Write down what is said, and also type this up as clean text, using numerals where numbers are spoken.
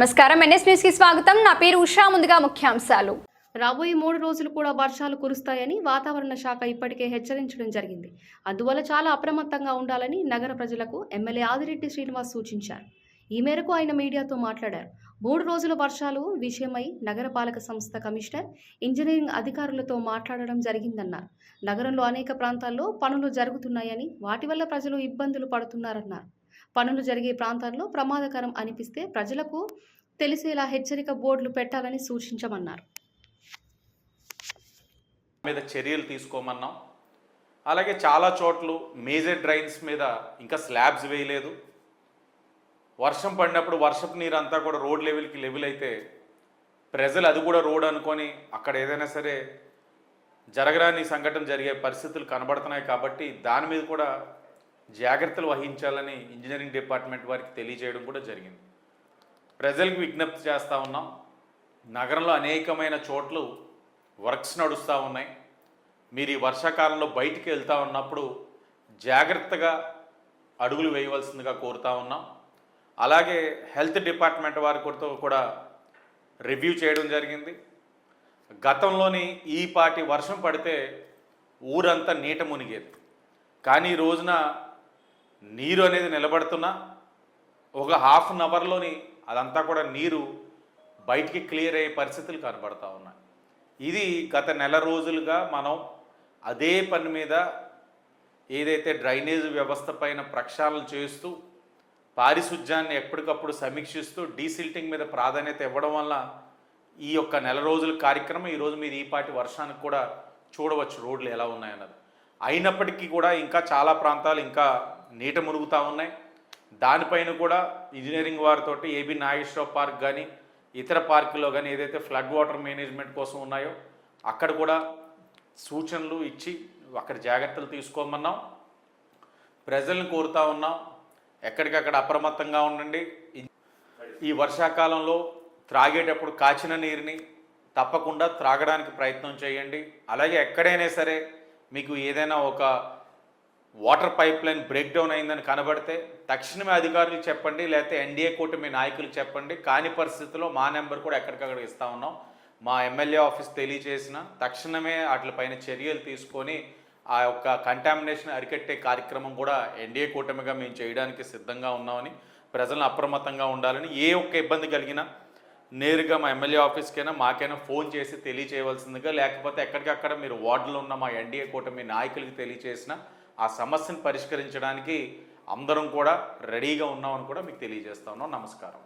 నమస్కారం, NS news కి స్వాగతం. నా పేరు ఉషా. ముందుగా ముఖ్యాంశాలు. రాబోయే 3 రోజులు కూడా వర్షాలు కురుస్తాయని వాతావరణ శాఖ ఇప్పటికే హెచ్చరించడం జరిగింది. అందువల్ల చాలా అప్రమత్తంగా ఉండాలని నగర ప్రజలకు ఎమ్మెల్యే ఆదిరెడ్డి శ్రీనివాస్ సూచించారు. ఈ మేరకు ఆయన మీడియాతో మాట్లాడారు. 3 రోజుల వర్షాలు విషయమై నగరపాలక సంస్థ కమిషనర్, ఇంజనీరింగ్ అధికారులతో మాట్లాడడం జరిగిందన్నారు. నగరంలో అనేక ప్రాంతాల్లో పనులు జరుగుతున్నాయని, వాటి వల్ల ప్రజలు ఇబ్బందులు పడుతున్నారన్నారు. పనులు జరిగే ప్రాంతాల్లో ప్రమాదకరం అనిపిస్తే ప్రజలకు తెలిసేలా హెచ్చరిక బోర్డులు పెట్టాలని సూచించమన్నారు. మీద చర్యలు తీసుకోమన్నాం. అలాగే చాలా చోట్ల మేజర్ డ్రైన్స్ మీద ఇంకా స్లాబ్స్ వేయలేదు. వర్షం పడినప్పుడు వర్షపు నీరు అంతా కూడా రోడ్ లెవెల్కి లెవెల్ అయితే ప్రజలు అది కూడా రోడ్ అనుకొని అక్కడ ఏదైనా సరే జరగరాని సంఘటన జరిగే పరిస్థితులు కనబడుతున్నాయి. కాబట్టి దాని మీద కూడా జాగ్రత్తలు వహించాలని ఇంజనీరింగ్ డిపార్ట్మెంట్ వారికి తెలియజేయడం కూడా జరిగింది. ప్రజలకు విజ్ఞప్తి చేస్తూ ఉన్నాం. నగరంలో అనేకమైన చోట్ల వర్క్స్ నడుస్తూ ఉన్నాయి. మీరు ఈ వర్షాకాలంలో బయటికి వెళ్తూ ఉన్నప్పుడు జాగ్రత్తగా అడుగులు వేయవలసిందిగా కోరుతూ ఉన్నాం. అలాగే హెల్త్ డిపార్ట్మెంట్ వారితో కూడా రివ్యూ చేయడం జరిగింది. గతంలోని ఈ పాటి వర్షం పడితే ఊరంతా నీట మునిగేది. కానీ ఈ రోజున నీరు అనేది నిలబడుతున్నా ఒక హాఫ్ అన్ అవర్లోని అదంతా కూడా నీరు బయటికి క్లియర్ అయ్యే పరిస్థితులు కనబడతా ఉన్నాయి. ఇది గత నెల రోజులుగా మనం అదే పని మీద ఏదైతే డ్రైనేజ్ వ్యవస్థ పైన ప్రక్షాళన చేస్తూ పారిశుధ్యాన్ని ఎప్పటికప్పుడు సమీక్షిస్తూ డీసిల్టింగ్ మీద ప్రాధాన్యత ఇవ్వడం వల్ల ఈ యొక్క నెల రోజుల కార్యక్రమం ఈరోజు మీరు ఈ పాటి వర్షానికి కూడా చూడవచ్చు రోడ్లు ఎలా ఉన్నాయన్నది. అయినప్పటికీ కూడా ఇంకా చాలా ప్రాంతాలు ఇంకా నీట మునుగుతూ ఉన్నాయి. దానిపైన కూడా ఇంజనీరింగ్ వారితో ఏబీ నాగేశ్వరరావు పార్క్ కానీ ఇతర పార్కుల్లో కానీ ఏదైతే ఫ్లడ్ వాటర్ మేనేజ్మెంట్ కోసం ఉన్నాయో అక్కడ కూడా సూచనలు ఇచ్చి అక్కడ జాగ్రత్తలు తీసుకోమన్నాం. ప్రజలను కోరుతూ ఉన్నాం, ఎక్కడికక్కడ అప్రమత్తంగా ఉండండి. ఈ వర్షాకాలంలో త్రాగేటప్పుడు కాచిన నీరుని తప్పకుండా త్రాగడానికి ప్రయత్నం చేయండి. అలాగే ఎక్కడైనా సరే మీకు ఏదైనా ఒక water pipe line break down అయిందని కనబడితే తక్షణమే అధికారులకు చెప్పండి, లేకపోతే ఎన్డీఏ కూటమి నాయకులకు చెప్పండి. కాని పరిస్థితుల్లో మా నెంబర్ కూడా ఎక్కడికక్కడ ఇస్తూ ఉన్నాం. మా ఎమ్మెల్యే ఆఫీస్ తెలియజేసిన తక్షణమే వాటిపైన చర్యలు తీసుకొని ఆ యొక్క కంటామినేషన్ అరికట్టే కార్యక్రమం కూడా ఎన్డీఏ కూటమిగా మేము చేయడానికి సిద్ధంగా ఉన్నామని, ప్రజలను అప్రమత్తంగా ఉండాలని, ఏ ఒక్క ఇబ్బంది కలిగినా నేరుగా మా ఎమ్మెల్యే ఆఫీస్కైనా మాకైనా ఫోన్ చేసి తెలియచేయవలసిందిగా, లేకపోతే ఎక్కడికక్కడ మీరు వార్డులో ఉన్న మా ఎన్డీఏ కూటమి నాయకులకి తెలియచేసిన ఆ సమస్యను పరిష్కరించడానికి అందరం కూడా రెడీగా ఉన్నామని కూడా మీకు తెలియజేస్తా ఉన్నాం. నమస్కారం.